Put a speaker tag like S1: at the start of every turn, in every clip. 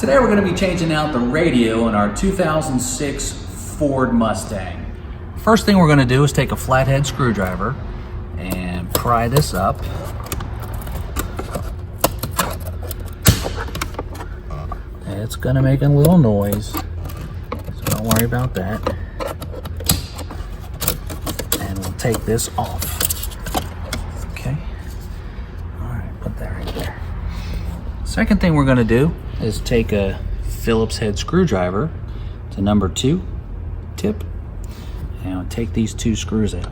S1: Today we're going to be changing out the radio in our 2006 Ford Mustang. First thing we're going to do is take a flathead screwdriver and pry this up. It's going to make a little noise, so don't worry about that. And we'll take this off. Okay. All right, put that right there. Second thing we're going to do is take a Phillips head screwdriver to number 2 tip, and we'll take these 2 screws out.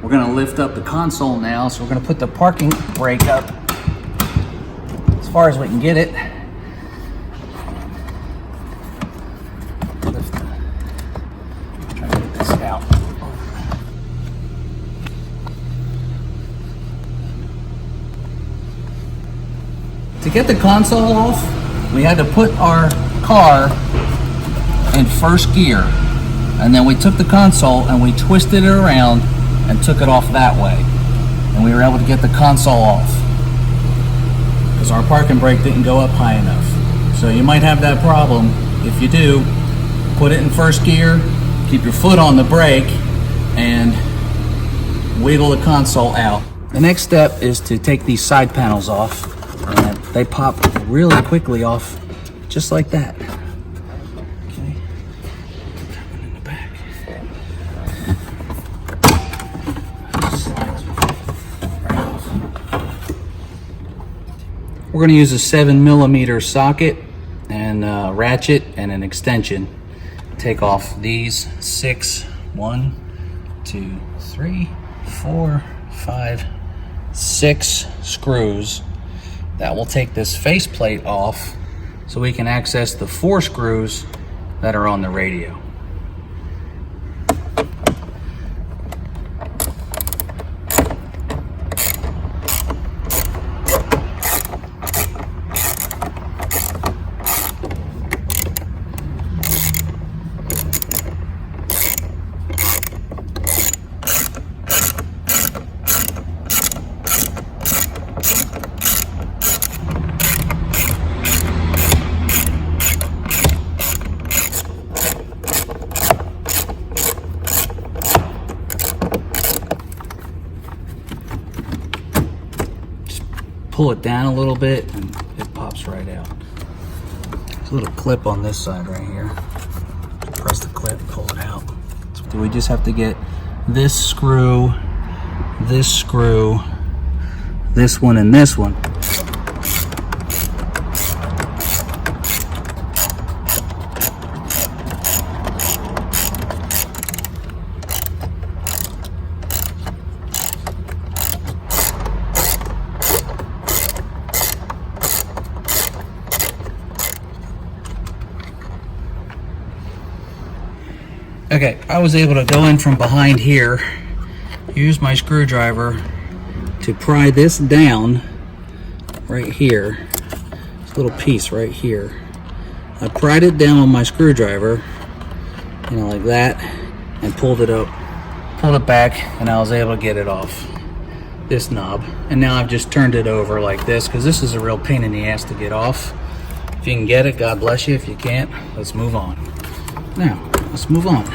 S1: We're going to lift up the console now, so we're going to put the parking brake up as far as we can get it. Try to get this out. To get the console off, we had to put our car in first gear, and then we took the console and we twisted it around and took it off that way, and we were able to get the console off because our parking brake didn't go up high enough. So you might have that problem. If you do, put it in first gear, keep your foot on the brake, and wiggle the console out. The next step is to take these side panels off, and they pop really quickly off just like that. We're going to use a 7mm socket and a ratchet and an extension. Take off these 6, 1, 2, 3, 4, 5, 6 screws. That will take this faceplate off so we can access the 4 screws that are on the radio. Pull it down a little bit and it pops right out. There's a little clip on this side right here. Press the clip, pull it out. So we just have to get this screw, this one, and this one. Okay, I was able to go in from behind here, use my screwdriver to pry this down right here, this little piece right here. I pried it down with my screwdriver, like that, and pulled it up, pulled it back, and I was able to get it off this knob. And now I've just turned it over like this because this is a real pain in the ass to get off. If you can get it, God bless you. If you can't, let's move on. Now, let's move on.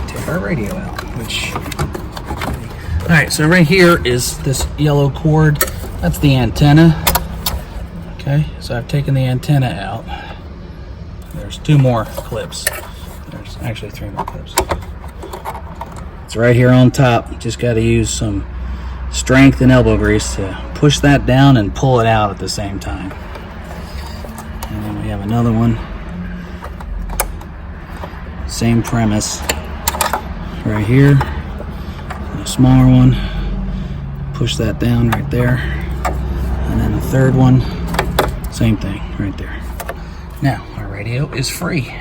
S1: Take our radio out, all right, so right here is this yellow cord. That's the antenna. Okay, so I've taken the antenna out. There's 2 more clips. There's actually 3 more clips. It's right here on top. Just got to use some strength and elbow grease to push that down and pull it out at the same time. And then we have another one. Same premise right here, a smaller one, push that down right there, and then a third one, same thing right there. Now our radio is free.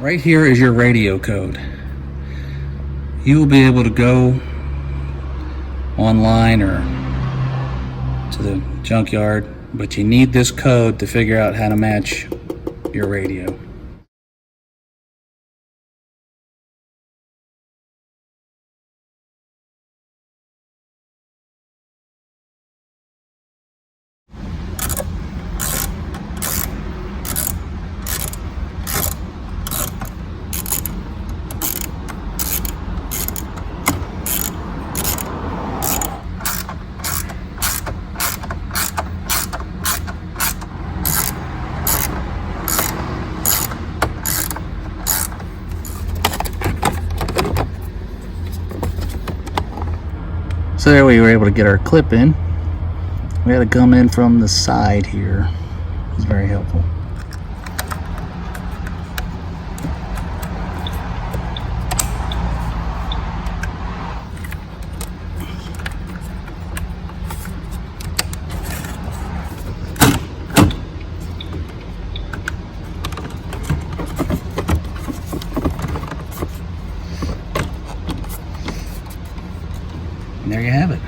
S1: Right here is your radio code. you will be able to go online or to the junkyard, but you need this code to figure out how to match your radio. So there we were able to get our clip in. We had to come in from the side here. It was very helpful. And there you have it.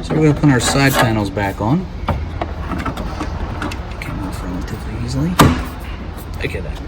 S1: We're going to put our side panels back on. Came off relatively easily. Look at that.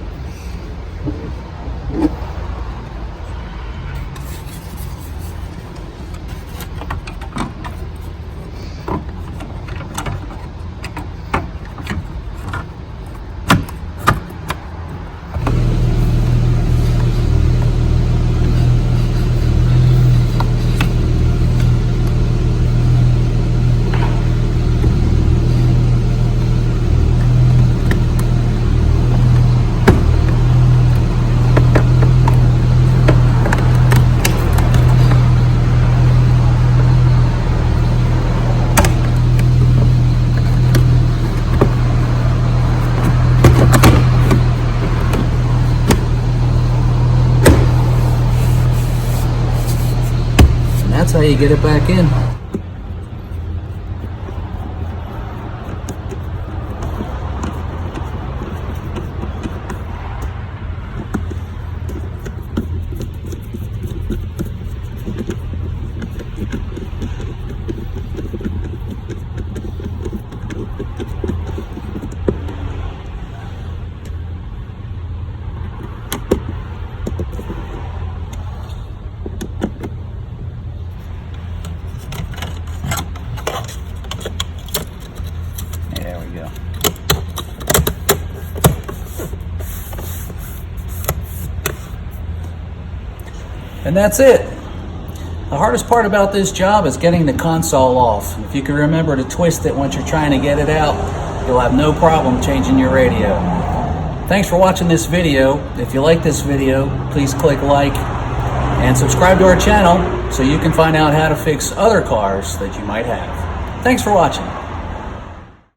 S1: That's how you get it back in. There we go. And that's it. The hardest part about this job is getting the console off. If you can remember to twist it once you're trying to get it out, you'll have no problem changing your radio. Thanks for watching this video. If you like this video, please click like and subscribe to our channel so you can find out how to fix other cars that you might have. Thanks for watching.